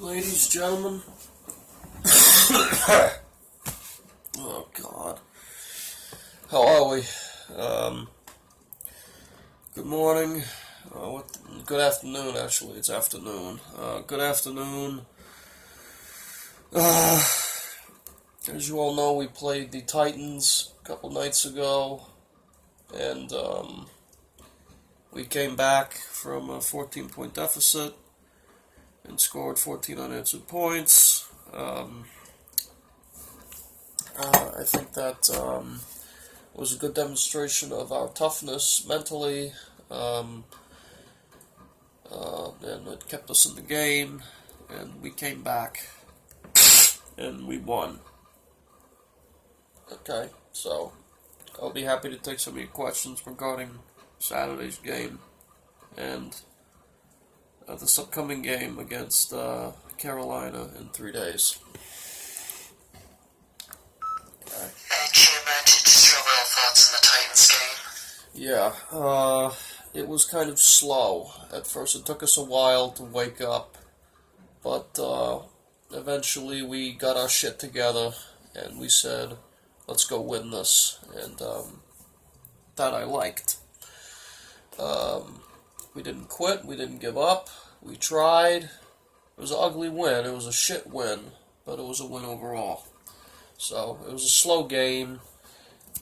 Ladies, gentlemen. Oh, God. How are we? Good morning. Good afternoon, actually. It's afternoon. Good afternoon. As you all know, we played the Titans a couple nights ago. And, we came back from a 14-point deficit and scored 14 unanswered points. I think that was a good demonstration of our toughness mentally, and it kept us in the game, and we came back, and we won. Okay, so I'll be happy to take some of your questions regarding Saturday's game and this upcoming game against Carolina in 3 days. Okay. Hey Jim, just your real thoughts on the Titans game? Yeah, it was kind of slow at first. It took us a while to wake up, but eventually we got our shit together and we said, let's go win this, and that I liked. We didn't quit, we didn't give up, we tried. It was an ugly win, it was a shit win, but it was a win overall. So, it was a slow game,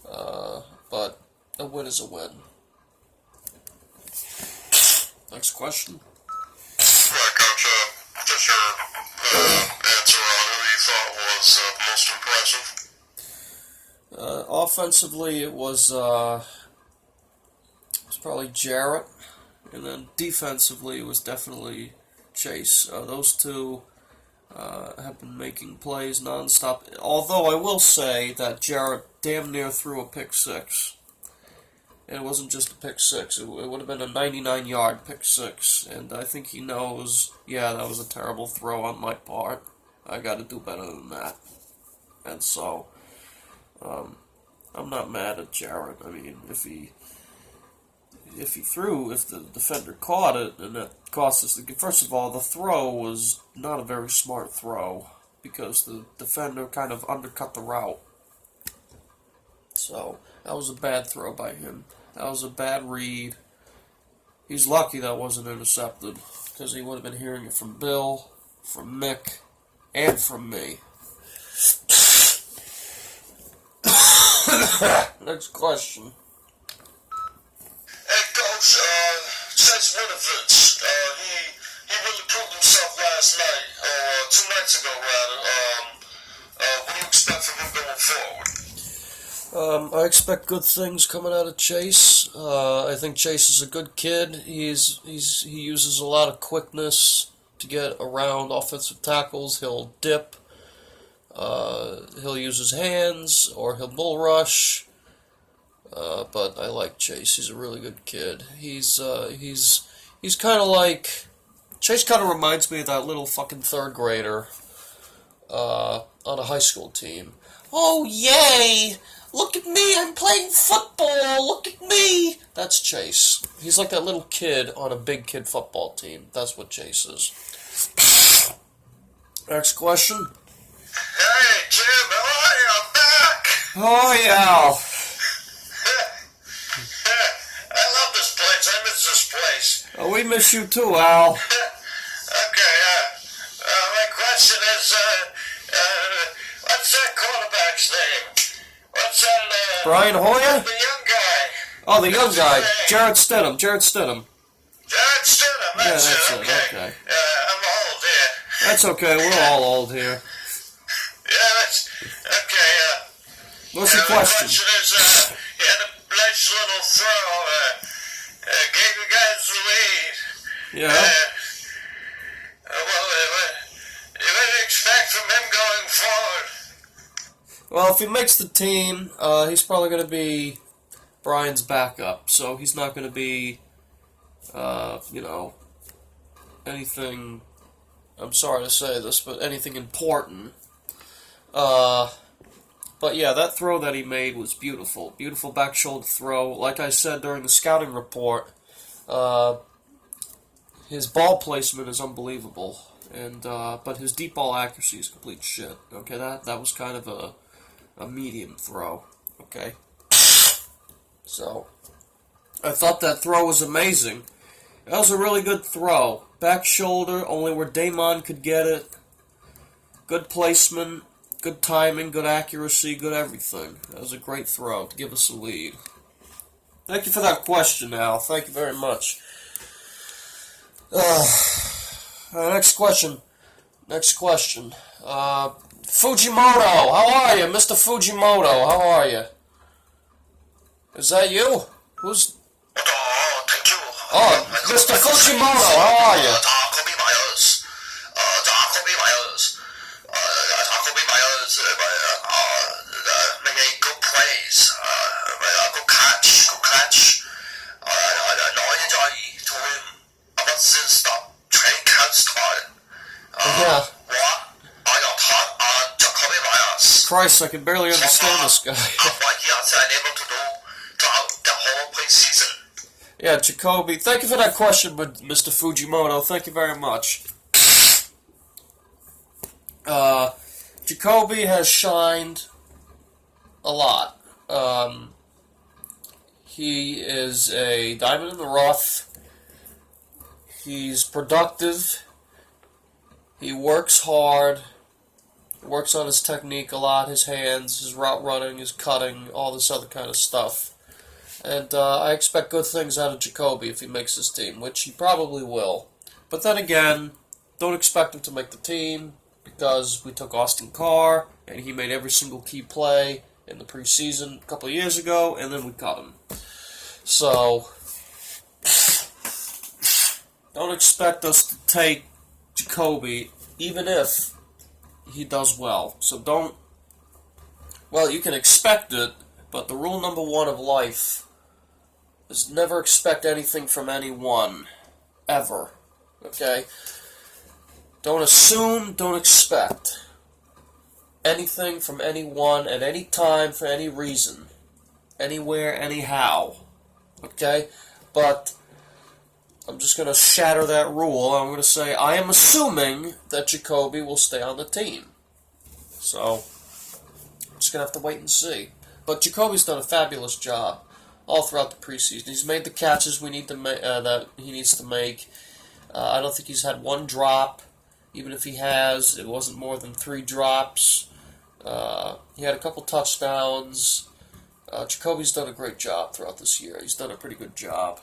but a win is a win. Next question. Right, Coach, just your answer on who you thought was most impressive? Offensively, it was probably Jarrett, and then defensively, it was definitely Chase. Those two have been making plays nonstop. Although I will say that Jarrett damn near threw a pick six. And it wasn't just a pick six. It would have been a 99-yard pick six. And I think he knows, yeah, that was a terrible throw on my part. I got to do better than that. And so, I'm not mad at Jarrett. I mean, if the defender caught it, and that cost us first of all, the throw was not a very smart throw, because the defender kind of undercut the route. So, that was a bad throw by him. That was a bad read. He's lucky that wasn't intercepted, because he would have been hearing it from Bill, from Mick, and from me. Next question. Chase Winovitz, he really proved himself last night, 2 nights ago rather. What do you expect from him going forward? I expect good things coming out of Chase. I think Chase is a good kid. He uses a lot of quickness to get around offensive tackles. He'll dip. He'll use his hands, or he'll bull rush. But I like Chase. He's a really good kid. He's kind of like, Chase kind of reminds me of that little fucking third grader on a high school team. Oh, yay! Look at me, I'm playing football! Look at me! That's Chase. He's like that little kid on a big kid football team. That's what Chase is. Next question. Hey, Jim, how are you? I'm back! Oh, yeah. I love this place. I miss this place. Oh, we miss you too, Al. Okay, my question is, what's that quarterback's name? What's that, Brian Hoyer? the young guy? Oh, the young guy. Jarrett Stidham. Jared Stidham, that's that's it, it, okay. I'm old here. That's okay, we're all old here. Yeah, that's, okay, What's your my question? question is, he had a nice little throw, gave you guys the lead. Yeah. What do you expect from him going forward? Well, if he makes the team, he's probably going to be Brian's backup, so he's not going to be, anything, I'm sorry to say this, but anything important. But yeah, that throw that he made was beautiful. Beautiful back shoulder throw. Like I said during the scouting report, his ball placement is unbelievable. and but his deep ball accuracy is complete shit. Okay, that was kind of a medium throw. Okay, so I thought that throw was amazing. That was a really good throw. Back shoulder, only where Damon could get it. Good placement, good timing, good accuracy, good everything. That was a great throw to give us a lead. Thank you for that question, Al. Thank you very much. Next question. Fujimoto, how are you? Mr. Fujimoto, how are you? Is that you? Who's... Thank you. Oh, Mr. Fujimoto, how are you? Jacoby Myers. Jacoby Myers made good plays. Good catch. 너의 자리 도움. About since stop. Training camp started. Yeah. What? Jacoby Myers. Christ, I can barely understand this guy. What he has been able to do throughout the whole preseason. Yeah, Jacoby, thank you for that question, Mr. Fujimoto. Thank you very much. Jacoby has shined a lot. He is a diamond in the rough. He's productive. He works hard. Works on his technique a lot, his hands, his route running, his cutting, all this other kind of stuff. And I expect good things out of Jacoby if he makes his team, which he probably will. But then again, don't expect him to make the team because we took Austin Carr, and he made every single key play in the preseason a couple of years ago, and then we cut him. So, don't expect us to take Jacoby, even if he does well. So don't... Well, you can expect it, but the rule number one of life is never expect anything from anyone. Ever. Okay? Don't assume, don't expect anything from anyone at any time for any reason. Anywhere, anyhow. Okay? But I'm just going to shatter that rule. I'm going to say I am assuming that Jacoby will stay on the team. So, I'm just going to have to wait and see. But Jacoby's done a fabulous job all throughout the preseason. He's made the catches we need to that he needs to make. I don't think he's had one drop. Even if he has, it wasn't more than 3 drops. He had a couple touchdowns. Jacoby's done a great job throughout this year. He's done a pretty good job.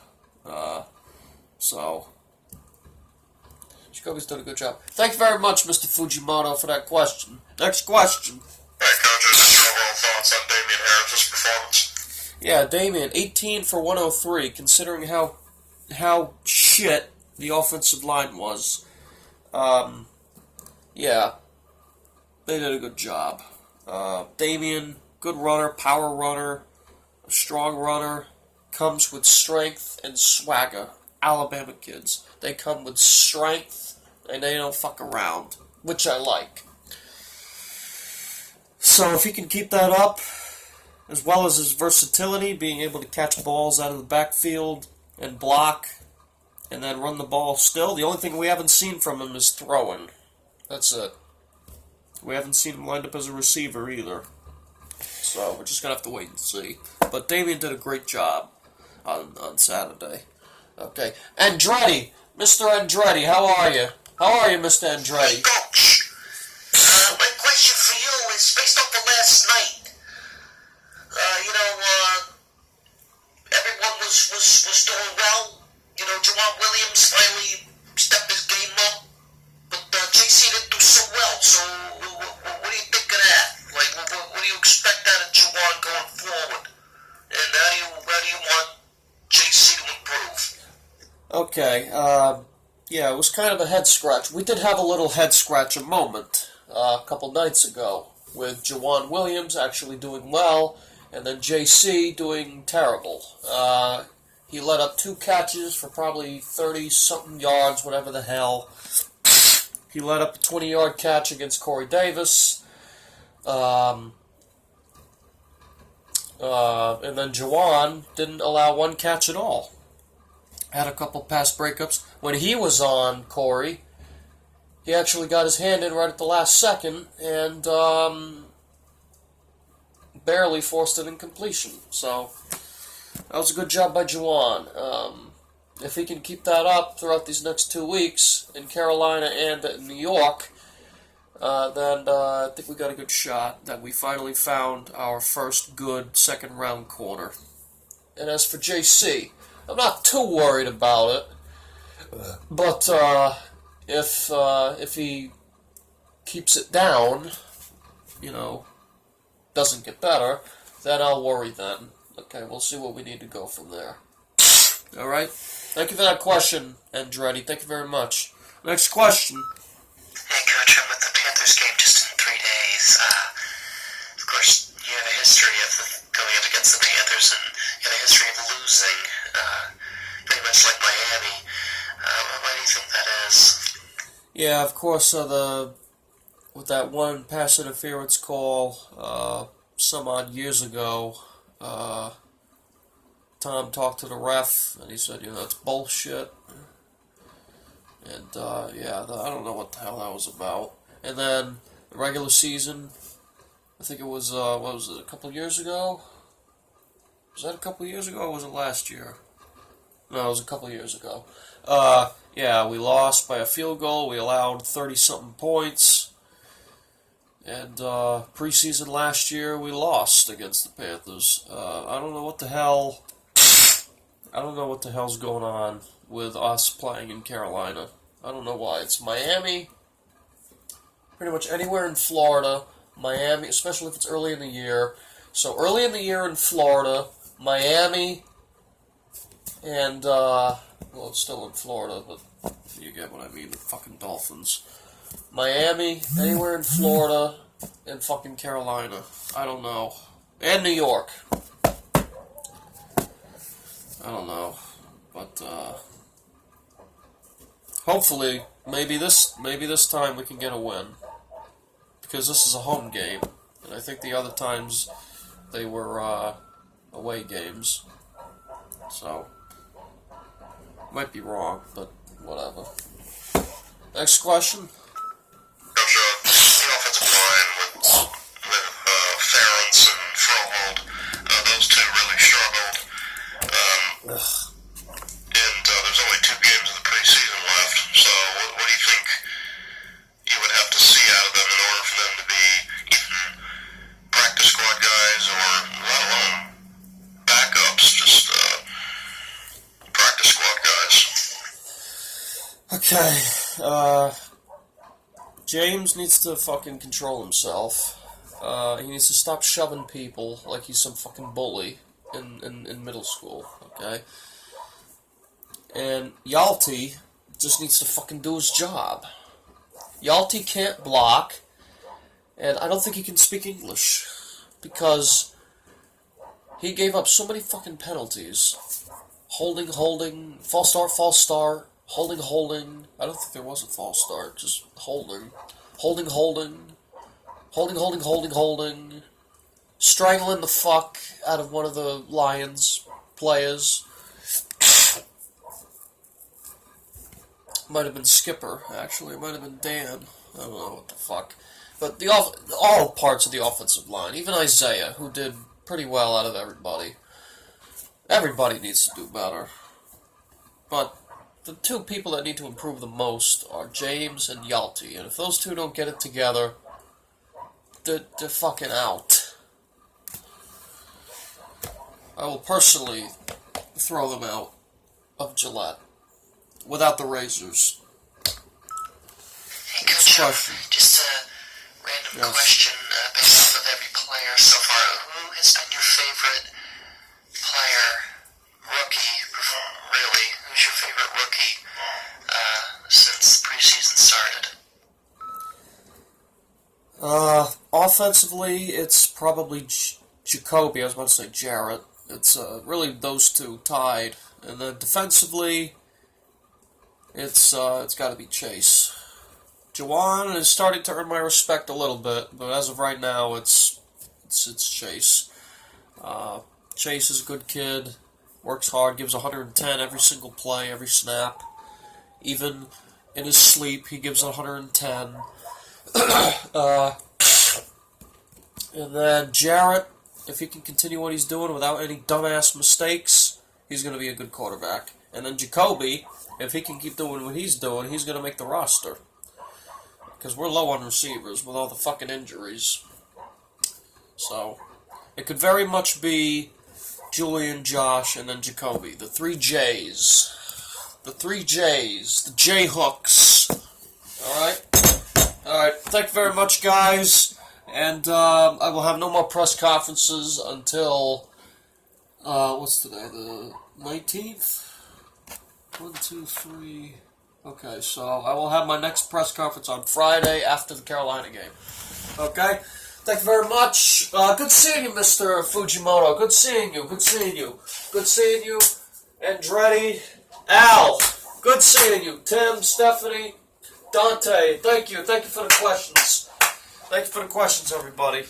So, Jacoby's done a good job. Thank you very much, Mr. Fujimoto, for that question. Next question. Hey, Coach, just your overall thoughts on Damian Harris's performance? Yeah, Damian, 18 for 103, considering how shit the offensive line was. Yeah, they did a good job. Damian, good runner, power runner, a strong runner, comes with strength and swagger. Alabama kids, they come with strength and they don't fuck around, which I like. So if he can keep that up, as well as his versatility, being able to catch balls out of the backfield and block, and then run the ball still, the only thing we haven't seen from him is throwing. That's it. We haven't seen him lined up as a receiver either. So we're just going to have to wait and see. But Damian did a great job on Saturday. Okay. Andretti. Mr. Andretti, how are you? How are you, Mr. Andretti? Coach, my question for you is based off the last night. Everyone was doing well. Jawan Williams finally stepped his game up. But JC didn't do so well. So what do you think of that? Like, what do you expect out of Jawan going forward? And how do you want JC to improve? Okay, yeah, it was kind of a head scratch. We did have a little head scratcher moment a couple nights ago with Jawan Williams actually doing well and then JC doing terrible. He let up 2 catches for probably 30-something yards, whatever the hell. He let up a 20-yard catch against Corey Davis. And then Jawan didn't allow 1 catch at all. Had a couple pass breakups. When he was on Corey, he actually got his hand in right at the last second and barely forced an incompletion. So that was a good job by Juwan. If he can keep that up throughout these next 2 weeks in Carolina and in New York, then I think we got a good shot that we finally found our first good second-round corner. And as for JC, I'm not too worried about it, but if he keeps it down, doesn't get better, then I'll worry then. Okay, we'll see what we need to go from there. Alright? Thank you for that question, Andretti. Thank you very much. Next question. Hey, Coach, I'm with the Panthers game just in 3 days. Of course, you have a history of going up against the Panthers, and you have a history of losing, pretty much like Miami. Why do you think that is? Yeah, of course, with that one pass interference call some odd years ago, Tom talked to the ref, and he said, it's bullshit. And, I don't know what the hell that was about. And then, the regular season, I think it was, what was it, a couple of years ago? Was that a couple of years ago, or was it last year? No, it was a couple of years ago. We lost by a field goal. We allowed 30-something points. And preseason last year, we lost against the Panthers. I don't know what the hell's going on with us playing in Carolina. I don't know why. It's Miami, pretty much anywhere in Florida. Miami, especially if it's early in the year. So early in the year in Florida, Miami, and, it's still in Florida, but you get what I mean, the fucking Dolphins. Miami, anywhere in Florida, and fucking Carolina. I don't know. And New York. I don't know. But, hopefully, maybe this time we can get a win. Because this is a home game. And I think the other times they were, away games. So, might be wrong, but whatever. Next question. Coach, the offensive line with Ferentz and Froholt, those two really struggled. And there's only 2 games of the preseason left. So what do you think you would have to see out of them in order for them to be even practice squad guys, or let alone backups, just practice squad guys? Okay, James needs to fucking control himself. He needs to stop shoving people like he's some fucking bully in middle school, okay? And Yalty just needs to fucking do his job. Yalty can't block, and I don't think he can speak English, because he gave up so many fucking penalties. Holding, false start, holding. I don't think there was a false start, just holding. Holding. Strangling the fuck out of one of the Lions players. Might have been Skipper, actually. It might have been Dan. I don't know what the fuck. But all parts of the offensive line, even Isaiah, who did pretty well out of everybody. Everybody needs to do better. But the 2 people that need to improve the most are James and Yalty. And if those 2 don't get it together, they're fucking out. I will personally throw them out of Gillette. Without the razors. Hey, Coach, just a random question based off of every player so far. Who has been your favorite player, rookie, really? Who's your favorite rookie since the preseason started? Offensively, it's probably Jacoby. I was about to say Jarrett. It's really those 2 tied. And then defensively, it's got to be Chase. Juwan is starting to earn my respect a little bit, but as of right now, it's Chase. Chase is a good kid, works hard, gives 110 every single play, every snap. Even in his sleep. He gives 110. And then Jarrett, if he can continue what he's doing without any dumbass mistakes, he's going to be a good quarterback. And then Jacoby, if he can keep doing what he's doing, he's going to make the roster. Because we're low on receivers with all the fucking injuries. So, it could very much be Julian, Josh, and then Jacoby. The three J's. The three J's. The J-hooks. Alright? Alright, thank you very much, guys. And I will have no more press conferences until, what's today, the 19th? 1, 2, 3... Okay, so I will have my next press conference on Friday after the Carolina game. Okay? Thank you very much. Good seeing you, Mr. Fujimoto. Good seeing you. Good seeing you. Good seeing you. Andretti. Al. Good seeing you. Tim, Stephanie, Dante. Thank you. Thank you for the questions. Thank you for the questions, everybody.